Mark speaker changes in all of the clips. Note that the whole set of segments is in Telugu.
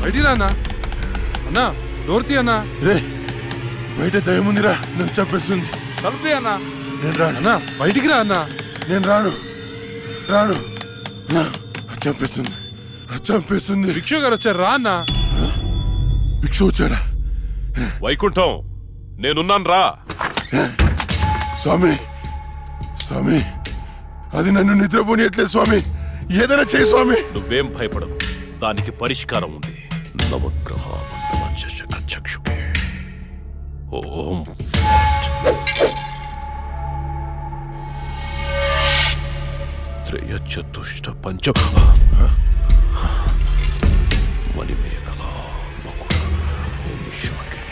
Speaker 1: బయటికి రా అన్నా. అన్నా డోర్ తీ అన్నా.
Speaker 2: రే బయట దయముందిరా, నన్ను చంపేస్తుంది.
Speaker 1: తలుపు అన్నా.
Speaker 2: నేను రాను
Speaker 1: అన్నా, బయటికి రా అన్నా.
Speaker 2: నేను రాను రాను. చంపేస్తుంది చంపేస్తుంది.
Speaker 1: భిక్షు గారు వచ్చారు, రా అన్నా.
Speaker 2: భిక్షు వచ్చాడా?
Speaker 3: వైకుంఠం నేనున్నాను రా.
Speaker 2: స్వామి స్వామి, అది నన్ను నిద్రపోనియట్లేదు స్వామి, ఏదైనా చేయి స్వామి.
Speaker 3: నువ్వేం భయపడవు, దానికి పరిష్కారం ఉంది. నవగ్రహ మండల చషక చక్షుకే ఓం త్రయ చతుష్ట పంచ మణిమేఖల మకుట ఓం శాకిని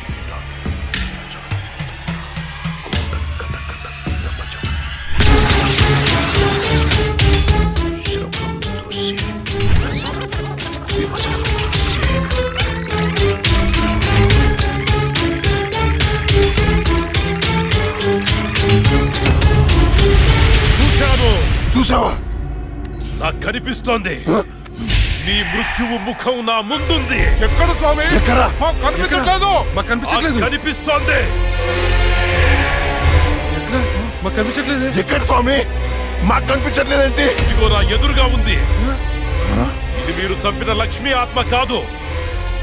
Speaker 2: చూసావా?
Speaker 3: నాకు కనిపిస్తోంది, నీ మృత్యువు ముఖం నా ముందుంది.
Speaker 1: ఎక్కడ స్వామి?
Speaker 2: ఎక్కడ?
Speaker 1: కనిపించట్లేదు. మాకు కనిపించట్లేదు.
Speaker 3: కనిపిస్తోంది.
Speaker 1: మాకు కనిపించట్లేదు.
Speaker 2: ఎక్కడ స్వామి? మాకు కనిపించట్లేదేంటి?
Speaker 3: ఇదిగో నా ఎదురుగా ఉంది. ఇది మీరు చంపిన లక్ష్మీ ఆత్మ కాదు,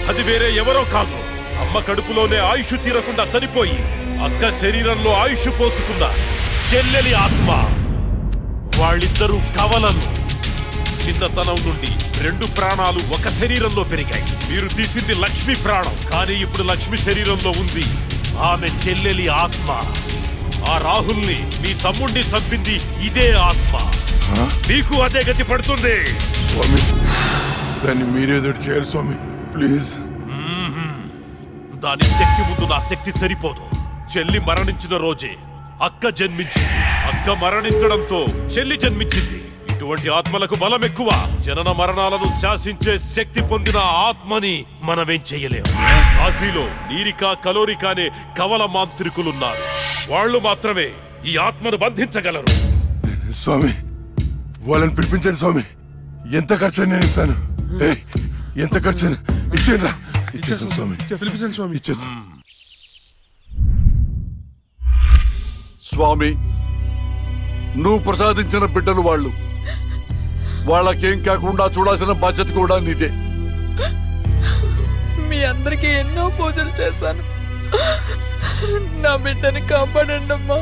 Speaker 3: అది వేరే ఎవరో కాదు. అమ్మ కడుపులోనే ఆయుష్ తీరకుండా చనిపోయి అక్క శరీరంలో ఆయుష్ పోసుకున్న చెల్లెలి ఆత్మ. వాళ్ళిద్దరూ కవలలు. చిన్నతనం నుండి 2 ప్రాణాలు ఒక శరీరంలో పెరిగాయి. మీరు తీసింది లక్ష్మి ప్రాణం, కానీ ఇప్పుడు లక్ష్మి శరీరంలో ఉంది ఆమె చెల్లెలి ఆత్మ. ఆ రాహుల్ని, మీ తమ్ముడిని చంపింది ఇదే ఆత్మ. మీకు అదే గతి పడుతుంది.
Speaker 2: స్వామి దాన్ని మీరేదో చేయాలి స్వామి, ప్లీజ్.
Speaker 3: దాని శక్తి ముందు నా శక్తి సరిపోదు. చెల్లి మరణించిన రోజే అక్క జన్మించింది. అక్క మరణించడంతో చెల్లి జన్మించింది. ఇటువంటి ఆత్మలకు బలం ఎక్కువ. జనన మరణాలను శాసించే శక్తి పొందిన ఆత్మని మనమేం చెయ్యలేము. కాశీలో నీరిక కలోరిక అనే కవల మాంత్రికులున్నారు. వాళ్ళు మాత్రమే ఈ ఆత్మను బంధించగలరు.
Speaker 2: స్వామి వాళ్ళని పిలిపించండి స్వామి, ఎంత ఖర్చు నేను ఇస్తాను. ఎంత ఖర్చు ఇచ్చేయండి రా. ఇచ్చేస్తాను స్వామి,
Speaker 1: పిలిపించండి స్వామి.
Speaker 2: ఇచ్చేస్తాను
Speaker 4: స్వామి. నువ్వు ప్రసాదించిన బిడ్డలు వాళ్ళు, వాళ్ళకేం కాకుండా చూడాల్సిన బాధ్యత కూడా నీదే.
Speaker 5: మీ అందరికీ ఎన్నో పూజలు చేశాను, నా బిడ్డని కాపాడండి అమ్మా.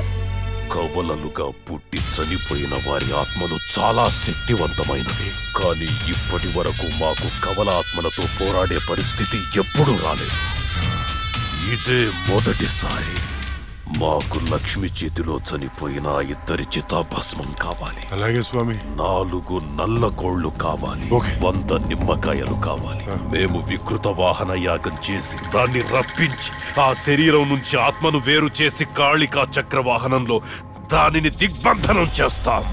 Speaker 3: కవలలుగా పుట్టి చనిపోయిన వారి ఆత్మలు చాలా శక్తివంతమైనవి. కానీ ఇప్పటి వరకు మాకు కవల ఆత్మలతో పోరాడే పరిస్థితి ఎప్పుడూ రాలేదు. ఇదే మొదటిసారి. మాకు లక్ష్మి చేతిలో చనిపోయిన 2 చితాభస్మం కావాలి.
Speaker 2: అలాగే స్వామి.
Speaker 3: 4 నల్ల కోళ్లు కావాలి. 100 నిమ్మకాయలు కావాలి. మేము వికృత వాహన యాగం చేసి దాన్ని రప్పించి ఆ శరీరం నుంచి ఆత్మను వేరు చేసి కాళికా చక్రవాహనంలో దానిని దిగ్బంధనం చేస్తాం.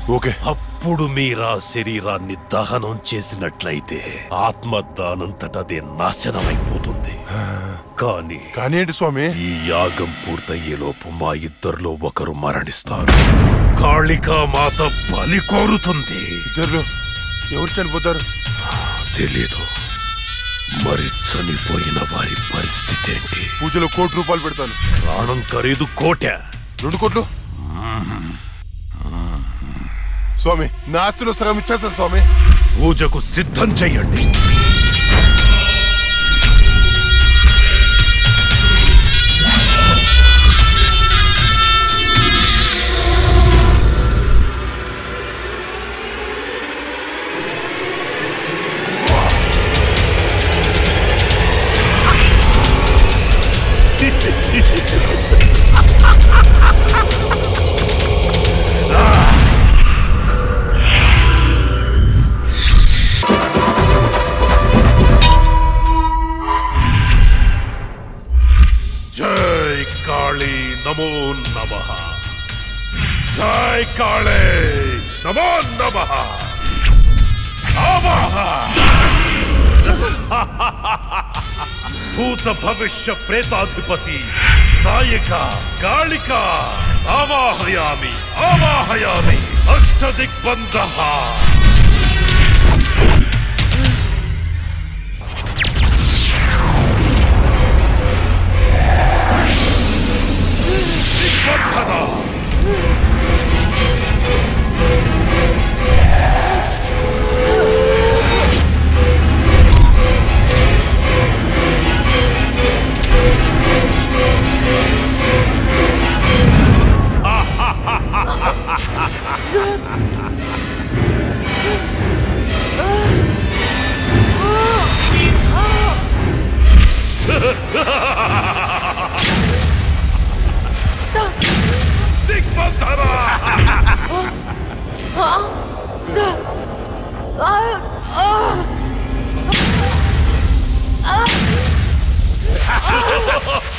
Speaker 3: అప్పుడు మీరా శరీరాన్ని దహనం చేసినట్లయితే ఆత్మ దానంతటదే నాశనమైపోతుంది. కానీ
Speaker 2: ఏంటి స్వామి?
Speaker 3: ఈ యాగం పూర్తయ్యేలోపు మా ఇద్దరిలో ఒకరు మరణిస్తారు. కాళికా మాత బలి కోరుతుంది.
Speaker 2: ఇద్దరు ఎవరు చనిపోతారు
Speaker 3: తెలీదు. మరి చనిపోయిన వారి పరిస్థితి ఏంటి?
Speaker 2: పూజలో 1 కోటి రూపాయలు పెడతాను.
Speaker 3: ప్రాణం ఖరీదు 1 కోటి.
Speaker 2: 2 కోట్లు స్వామి. నా ఆస్తిలో సగం ఇచ్చేస్తాను స్వామి.
Speaker 3: పూజకు సిద్ధం చెయ్యండి. जय काली नमो नमः। जय काले नमो नमः। भूत भविष्य प्रेताधिपति नायिक कालिका आवाहयामि आवाहयामि अष्टदिग्बन्धः।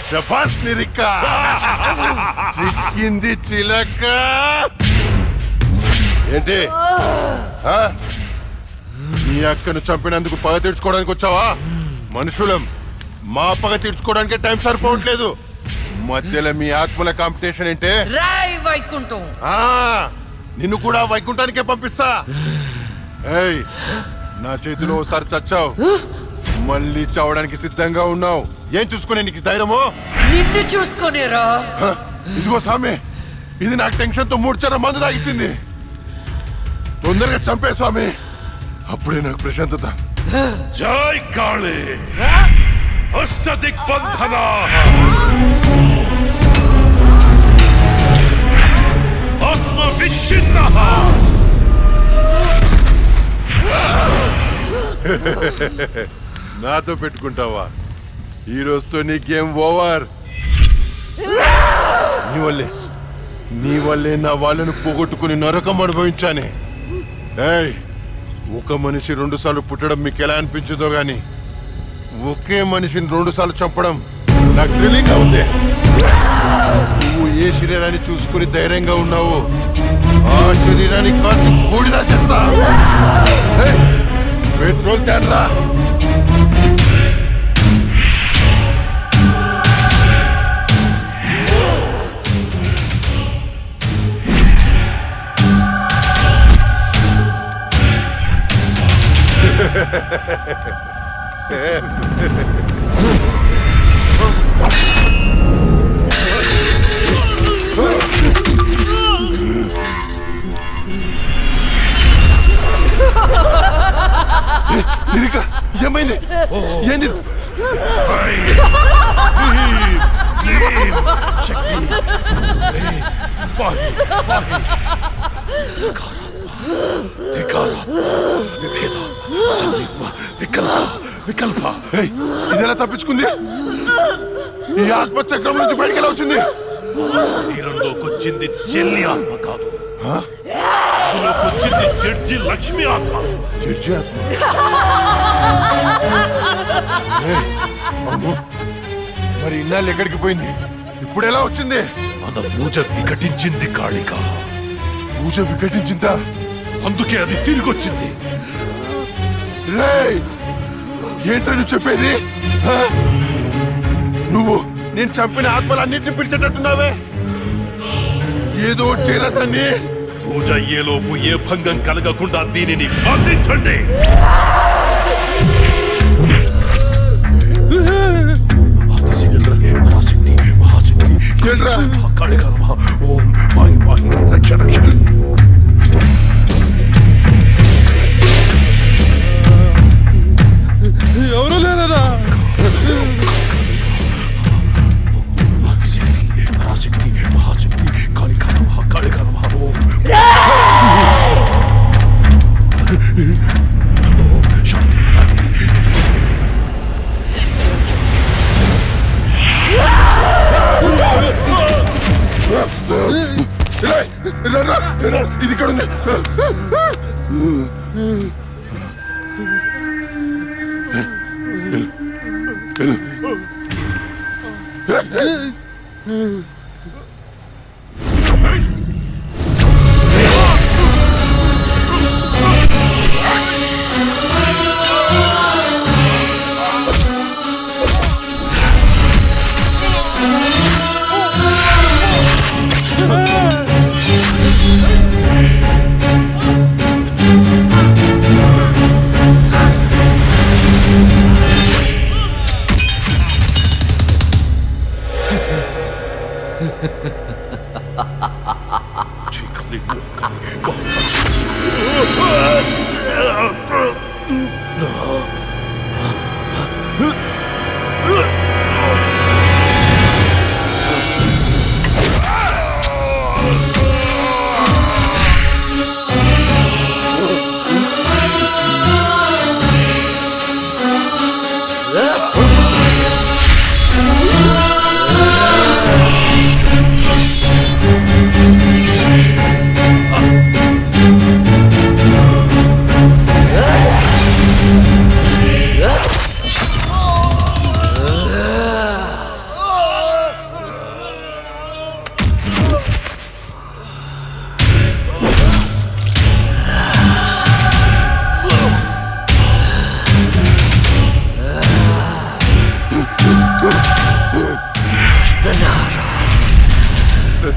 Speaker 2: శభాష్ నిరిక, చిక్కింది చిలక. ఏంటి నీ అక్కను చంపినందుకు పగ తీర్చుకోవడానికి వచ్చావా? మనుషులం, మా పగ తీర్చుకోవడానికి టైం సరిపోవట్లేదు. మధ్యలో మీ ఆత్మల కాంపిటీషన్ ఏంటే?
Speaker 5: వైకుంఠం.
Speaker 2: నిన్ను కూడా వైకుంఠానికే పంపిస్తా. ఏయ్, నా చేతిలో ఒకసారి చచ్చావు, మళ్ళీ చావడానికి సిద్ధంగా ఉన్నావు. ఏం చూసుకునే నీకు ధైర్యమో?
Speaker 5: నిన్ను చూసుకునేరా.
Speaker 2: ఇదిగో స్వామి, ఇది నాకు టెన్షన్ తో 3 చర మందు తాగిచ్చింది. తొందరగా చంపే స్వామి, అప్పుడే నాకు ప్రశాంతత.
Speaker 3: జై కాళీ, అష్టదిగ్బంధన. ఆత్మ విచ్ఛిన్న.
Speaker 2: నాతో పెట్టుకుంటావా? ఈ రోజుతో నీ గేమ్ ఓవర్. నీ వల్లే నా వాళ్ళను పోగొట్టుకుని నరకం అనుభవించానే. ఏయ్, ఒక మనిషి 2 సార్లు పుట్టడం మీకు ఎలా అనిపించదో గాని, ఒకే మనిషిని 2 సార్లు చంపడం నాకు థ్రిల్లింగ్ ఉంది. నువ్వు ఏ శరీరాన్ని చూసుకుని ధైర్యంగా ఉన్నావు, ఆ శరీరాన్ని కాల్చి బూడిదా చేస్తా. పెట్రోల్ తేడ్రా. ఏమైంది? ఏంది? ఇదెలా తప్పించుకుంది? ఈ ఆత్మ చక్రం నుంచి బయటికి ఎలా వచ్చింది?
Speaker 3: శరీరంలోకి వచ్చింది చెల్లి ఆత్మ కాదు, వచ్చింది జడ్జి లక్ష్మి ఆత్మ.
Speaker 2: జడ్జి ఆత్మ? మరి ఇన్నాళ్ళు ఎక్కడికి పోయింది? ఇప్పుడు ఎలా వచ్చింది?
Speaker 3: మన పూజ వికటించింది కాళిక.
Speaker 2: పూజ వికటించిందా?
Speaker 3: అందుకే అది తిరిగి వచ్చింది.
Speaker 2: ఏంట్రా నువ్వు చెప్పేది? నువ్వు నేను చంపిన ఆత్మలన్నింటినీ పిలిచేటట్టున్నావే. ఏదో చేరదాన్ని.
Speaker 3: పూజ అయ్యేలోపు ఏ భంగం కలగకుండా దీనిని బంధించండి.
Speaker 1: ఎవరు లేరా?
Speaker 2: ఇది ఇక్కడ ఉంది.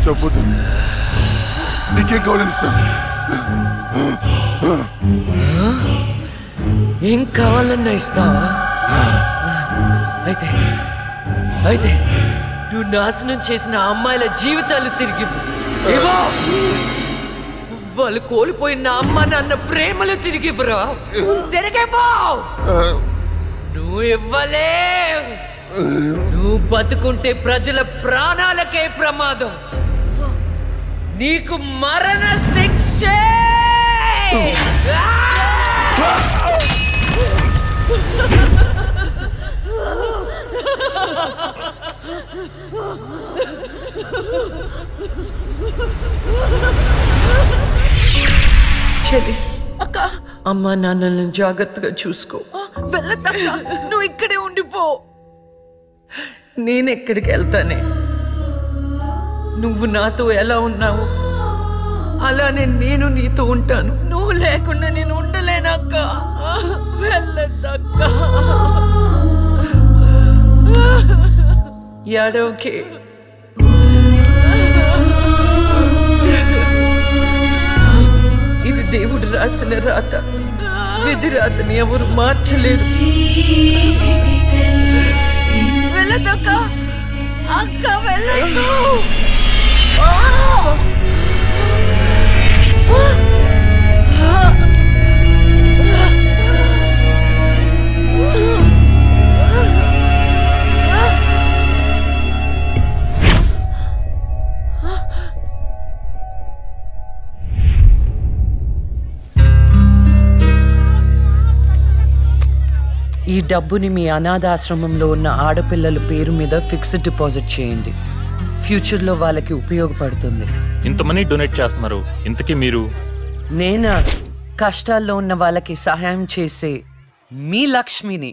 Speaker 4: చెప్పొద్దు. నీకేం కావాలని ఇస్తాను.
Speaker 5: ఏం కావాలన్నా ఇస్తావా? అయితే అయితే నువ్వు నాశనం చేసిన అమ్మాయిల జీవితాలు తిరిగి ఇవ్వు. వాళ్ళు కోల్పోయిన అమ్మ నాన్న ప్రేమలు తిరిగి ఇవ్వరా? తిరిగిపో. నువ్వు ఇవ్వలే. నువ్వు బతుకుంటే ప్రజల ప్రాణాలకే ప్రమాదం. నీకు మరణ శిక్ష. చెల్లి, అక్క, అమ్మా నాన్నలను జాగ్రత్తగా చూసుకో. వెళ్ళదక్క, నువ్వు ఇక్కడే ఉండిపో. నేనెక్కడికి వెళ్తానే? నువ్వు నాతో ఎలా ఉన్నావు అలానే నేను నీతో ఉంటాను. నువ్వు లేకుండా నేను ఉండలేనక్క. వెళ్ళదక్క. ఏడవకే. ఇది దేవుడు రాసిన రాత. విధి రాతని ఎవరు మార్చలేరు. వెళ్ళదక్క. అక్క వెళ్ళదు. ఈ డబ్బుని మీ అనాథాశ్రమంలో ఉన్న ఆడపిల్లల పేరు మీద ఫిక్స్డ్ డిపాజిట్ చేయండి. ఫ్యూచర్లో వాళ్ళకి ఉపయోగపడుతుంది.
Speaker 6: ఇంత మనీ డొనేట్ చేస్తున్నారు, ఇంతకీ మీరు?
Speaker 5: నేనా కష్టాల్లో ఉన్న వాళ్ళకి సహాయం చేసే మీ లక్ష్మిని.